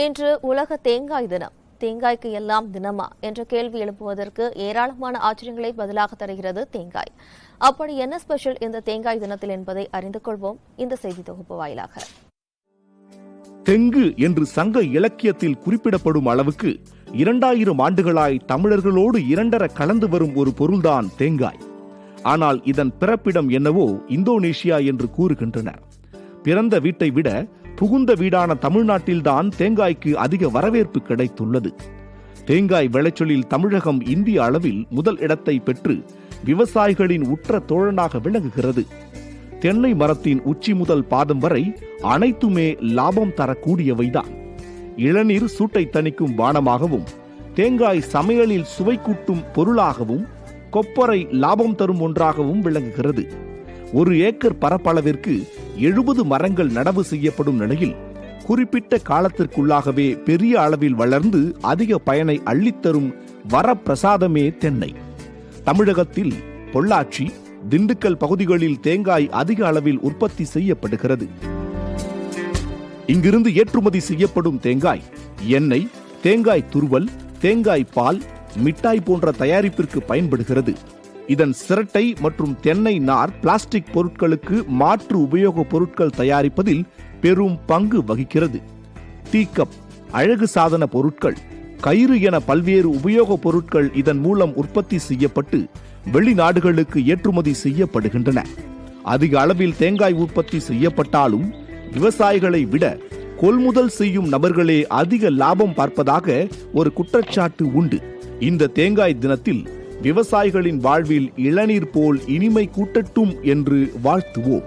இன்று உலக தேங்காய் தினம். தேங்காய்க்கு எல்லாம் தினமா என்ற கேள்வி எழுப்புவதற்கு ஏராளமான ஆச்சரியங்களை பதிலாக தருகிறது தேங்காய். அப்படி என்ன ஸ்பெஷல் இந்த தேங்காய் தினத்தில் என்பதை அறிந்து கொள்வோம் இந்த செய்தி தொகுப்பு வாயிலாக. தெங்கு என்று சங்க இலக்கியத்தில் குறிப்பிடப்படும் அளவுக்கு 2000 ஆண்டுகளாய் தமிழர்களோடு இரண்டர கலந்து வரும் ஒரு பொருள்தான் தேங்காய். ஆனால் இதன் பிறப்பிடம் என்னவோ இந்தோனேஷியா என்று கூறுகின்றனர். பிறந்த வீட்டை விட புகுந்த வீடான தமிழ்நாட்டில்தான் தேங்காய்க்கு அதிக வரவேற்பு கிடைத்துள்ளது. தேங்காய் விளைச்சலில் தமிழகம் இந்திய அளவில் முதல் இடத்தை பெற்று விவசாயிகளின் உற்ற தோழனாக விளங்குகிறது. தென்னை மரத்தின் உச்சி முதல் பாதம் வரை அனைத்துமே லாபம் தரக்கூடியவைதான். இளநீர் சூட்டை தணிக்கும் பானமாகவும், தேங்காய் சமையலில் சுவை கூட்டும் பொருளாகவும், கொப்பரை லாபம் தரும் ஒன்றாகவும் விளங்குகிறது. 1 ஏக்கர் பரப்பளவிற்கு 70 மரங்கள் நடவு செய்யப்படும் நிலையில் குறிப்பிட்ட காலத்திற்குள்ளாகவே பெரிய அளவில் வளர்ந்து அதிக பயனை அள்ளித்தரும் வரப்பிரசாதமே தென்னை. தமிழகத்தில் பொள்ளாச்சி, திண்டுக்கல் பகுதிகளில் தேங்காய் அதிக அளவில் உற்பத்தி செய்யப்படுகிறது. இங்கிருந்து ஏற்றுமதி செய்யப்படும் தேங்காய் எண்ணெய், தேங்காய் துருவல், தேங்காய் பால், மிட்டாய் போன்ற தயாரிப்பிற்கு பயன்படுகிறது. இதன் சிரட்டை மற்றும் தென்னை நார் பிளாஸ்டிக் பொருட்களுக்கு மாற்று உபயோக பொருட்கள் தயாரிப்பதில் பெரும் பங்கு வகிக்கிறது. டீக்கப், அழகு சாதன பொருட்கள், கயிறு என பல்வேறு உபயோக பொருட்கள் இதன் மூலம் உற்பத்தி செய்யப்பட்டு வெளிநாடுகளுக்கு ஏற்றுமதி செய்யப்படுகின்றன. அதிக அளவில் தேங்காய் உற்பத்தி செய்யப்பட்டாலும் விவசாயிகளை விட கொள்முதல் செய்யும் நபர்களே அதிக லாபம் பார்ப்பதாக ஒரு குற்றச்சாட்டு உண்டு. இந்த தேங்காய் தினத்தில் விவசாயிகளின் வாழ்வில் இளநீர் போல் இனிமை கூட்டட்டும் என்று வாழ்த்துவோம்.